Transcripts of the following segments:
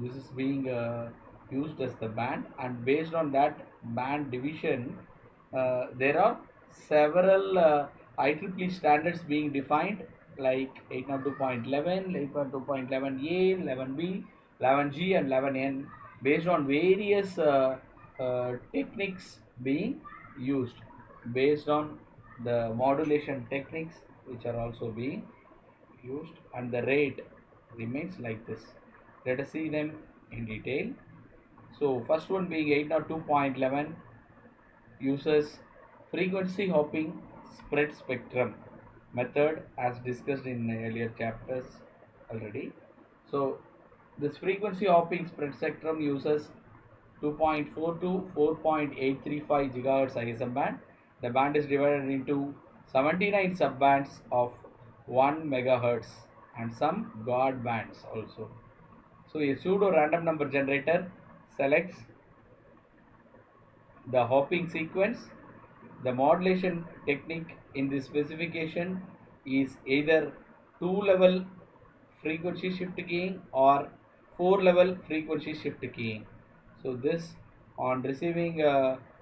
this is being used as the band, and based on that band division, there are several IEEE standards being defined, like 802.11, 802.11a, 11b, 11g, and 11n, based on various techniques being used, based on the modulation techniques which are also being used, and the rate remains like this. Let us see them in detail. So first one being 802.11 uses frequency hopping spread spectrum method as discussed in earlier chapters already. So this frequency hopping spread spectrum uses 2.4 to 4.835 gigahertz ISM band. The band is divided into 79 subbands of 1 megahertz and some guard bands also. So a pseudo random number generator selects the hopping sequence. The modulation technique in this specification is either 2-level frequency shift keying or 4-level frequency shift keying. So this, on receiving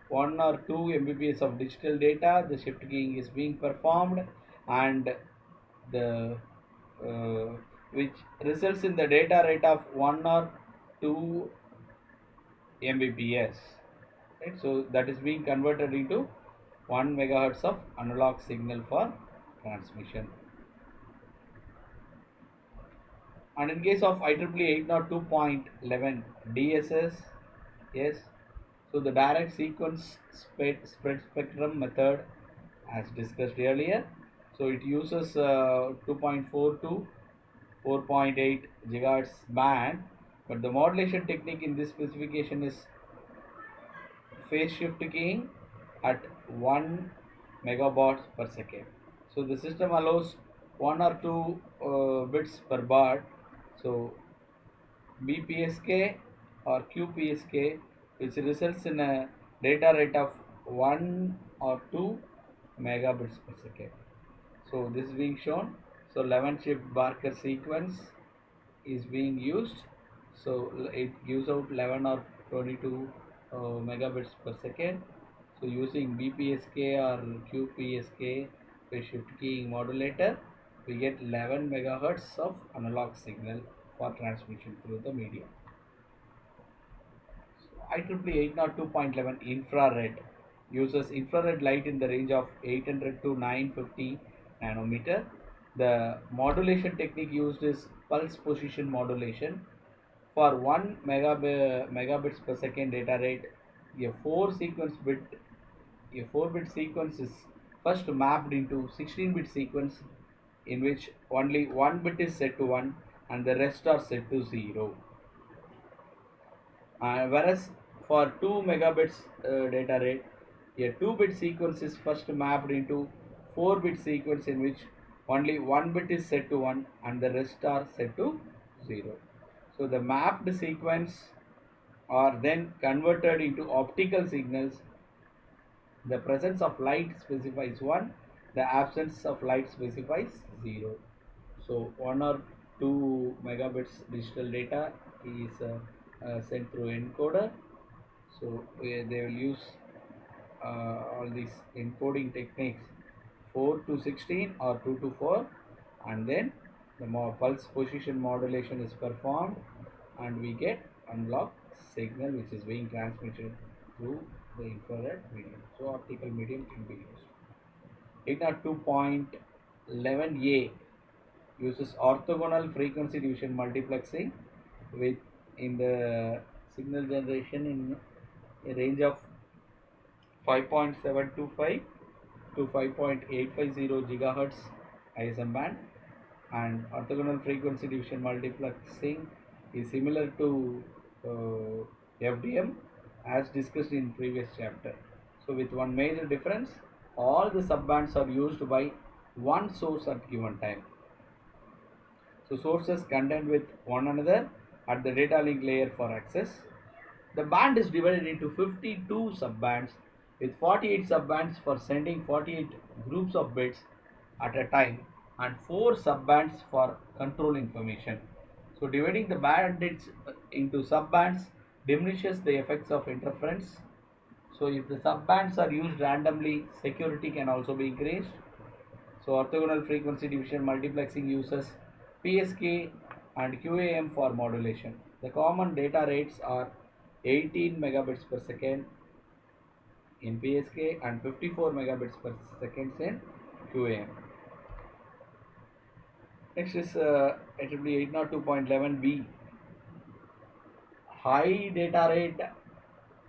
1 or 2 Mbps of digital data, the shift keying is being performed, and the uh, which results in the data rate of 1 or 2 Mbps, right? So that is being converted into 1 megahertz of analog signal for transmission. And in case of IEEE 802.11 DSS, yes, so the direct sequence spread spectrum method as discussed earlier. So it uses 2.4 to 4.8 gigahertz band, but the modulation technique in this specification is phase shift keying at 1 megabytes per second. So the system allows 1 or 2 bits per baud. So BPSK or QPSK, which results in a data rate of 1 or 2 megabits per second. So this is being shown. So 11 chip Barker sequence is being used. So it gives out 11 or 22 megabits per second. So using BPSK or QPSK phase shift keying modulator, we get 11 megahertz of analog signal for transmission through the medium. IEEE 802.11 infrared uses infrared light in the range of 800 to 950 nanometer. The modulation technique used is pulse position modulation. For 1 megabits per second data rate, a 4-bit sequence is first mapped into 16-bit sequence, in which only one bit is set to 1 and the rest are set to 0. Whereas for 2 megabits data rate, a 2-bit sequence is first mapped into 4-bit sequence, in which only one bit is set to 1 and the rest are set to 0. So the mapped sequence are then converted into optical signals. The presence of light specifies 1, the absence of light specifies 0. So 1 or 2 megabits digital data is sent through encoder. So they will use all these encoding techniques, 4 to 16 or 2 to 4, and then the pulse position modulation is performed, and we get analog signal which is being transmitted through the infrared medium. So optical medium can be used. 802.11a uses orthogonal frequency division multiplexing with in the signal generation in a range of 5.725 to 5.850 gigahertz ISM band, and orthogonal frequency division multiplexing is similar to FDM as discussed in previous chapter. So with one major difference, all the subbands are used by one source at given time. So sources contend with one another at the data link layer for access. The band is divided into 52 subbands with 48 subbands for sending 48 groups of bits at a time and 4 subbands for control information. So dividing the bandwidth into subbands diminishes the effects of interference. So if the subbands are used randomly, security can also be increased. So orthogonal frequency division multiplexing uses PSK and QAM for modulation. The common data rates are 18 megabits per second in PSK and 54 megabits per second in QAM. Next is IEEE 802.11b. High data rate,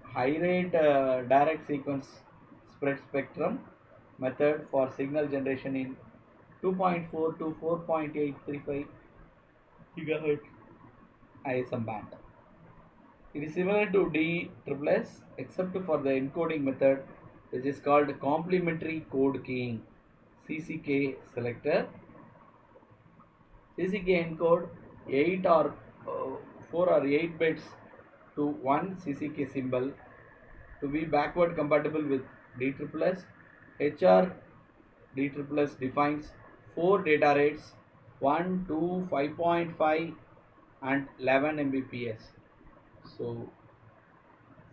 high rate direct sequence spread spectrum method for signal generation in 2.4 to 4.835 gigahertz ISM band. It is similar to DSSS except for the encoding method, which is called complementary code keying (CCK) selector. CCK encode 8 or 4 or 8 bits to one CCK symbol to be backward compatible with DSSS. HR DSSS defines 4 data rates 1, 2, 5.5 and 11 Mbps. So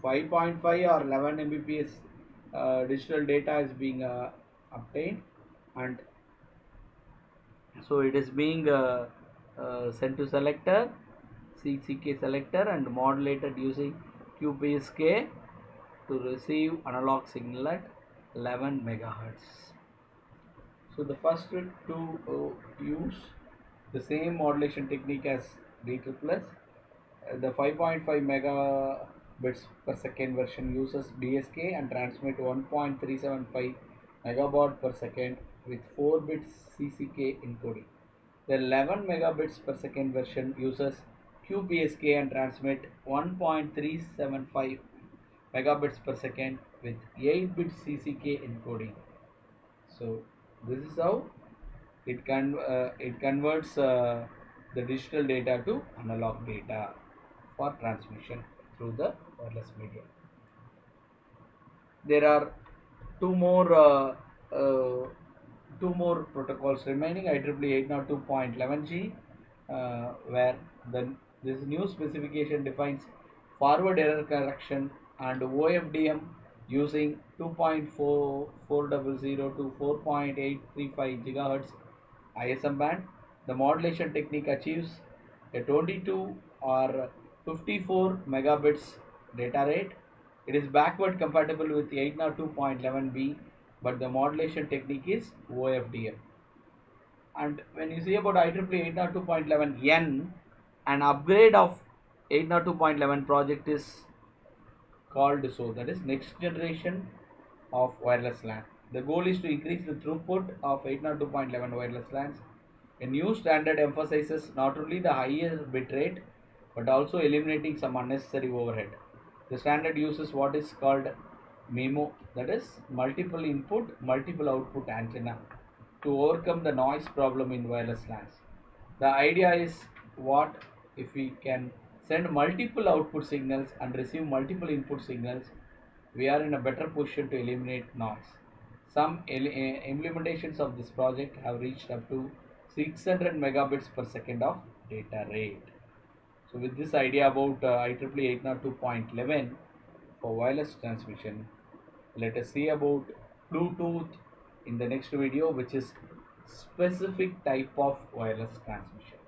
5.5 or 11 Mbps digital data is being obtained, and so it is being sent to selector CCK selector and modulated using QPSK to receive analog signal at 11 megahertz. So the first to use the same modulation technique as DSSS. The 5.5 megabits per second version uses BSK and transmit 1.375 megabaud per second with 4 bits CCK encoding. The 11 megabits per second version uses QPSK and transmit 1.375 megabits per second with 8 bits CCK encoding. So this is how it converts the digital data to analog data for transmission through the wireless medium. There are two more uh, uh, two more protocols remaining. IEEE 802.11g, where this new specification defines forward error correction and OFDM using 2.4400 to 4.835 gigahertz ISM band. The modulation technique achieves a 22 or 54 megabits data rate. It is backward compatible with 802.11b, but the modulation technique is OFDM. And when you see about IEEE 802.11n, an upgrade of 802.11 project is called so, that is next generation of wireless LAN. The goal is to increase the throughput of 802.11 wireless LANs. A new standard emphasizes not only the higher bit rate but also eliminating some unnecessary overhead. The standard uses what is called MIMO, that is multiple input, multiple output antenna, to overcome the noise problem in wireless LANs. The idea is, what if we can send multiple output signals and receive multiple input signals, we are in a better position to eliminate noise. Some implementations of this project have reached up to 600 megabits per second of data rate. So with this idea about IEEE 802.11 for wireless transmission, let us see about Bluetooth in the next video, which is specific type of wireless transmission.